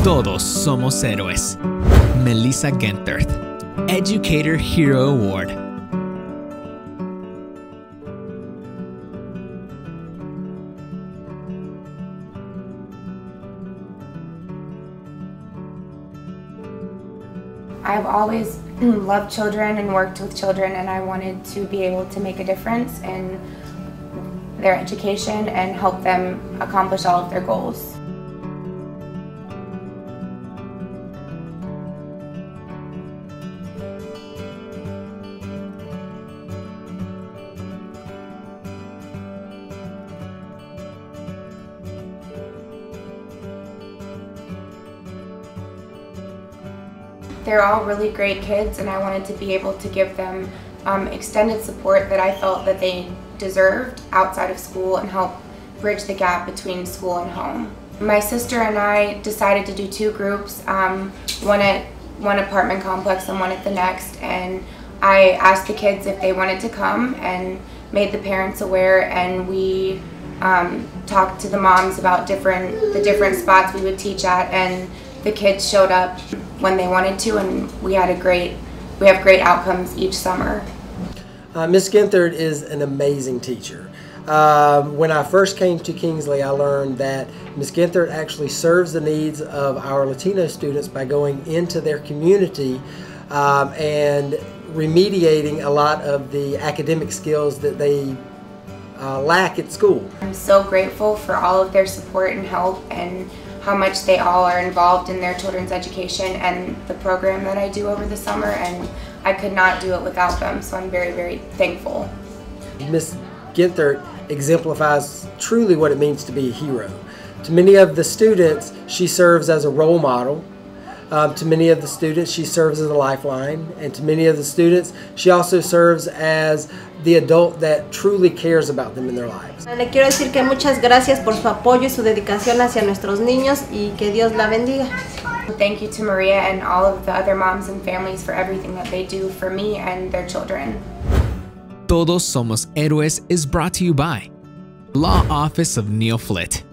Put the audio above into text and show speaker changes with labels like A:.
A: Todos somos héroes. Melissa Genthert, Educator Hero Award.
B: I've always loved children and worked with children, and I wanted to be able to make a difference in their education and help them accomplish all of their goals. They're all really great kids, and I wanted to be able to give them extended support that I felt that they deserved outside of school and help bridge the gap between school and home. My sister and I decided to do two groups, one at one apartment complex and one at the next, and I asked the kids if they wanted to come and made the parents aware, and we talked to the moms about the different spots we would teach at, and the kids showed up when they wanted to, and we have great outcomes each summer.
C: Ms. Genthert is an amazing teacher. When I first came to Kingsley, I learned that Ms. Genthert actually serves the needs of our Latino students by going into their community and remediating a lot of the academic skills that they lack at school.
B: I'm so grateful for all of their support and help, and how much they all are involved in their children's education and the program that I do over the summer, and I could not do it without them, so I'm very, very thankful.
C: Ms. Genthert exemplifies truly what it means to be a hero. To many of the students, she serves as a role model. To many of the students, she serves as a lifeline, and to many of the students, she also serves as the adult that truly cares about them in their lives.
D: Le quiero decir que muchas gracias por su apoyo y su dedicación hacia nuestros niños, y que Dios la bendiga.
B: Thank you to Maria and all of the other moms and families for everything that they do for me and their children.
A: Todos Somos Héroes is brought to you by Law Office of Neil Flitt.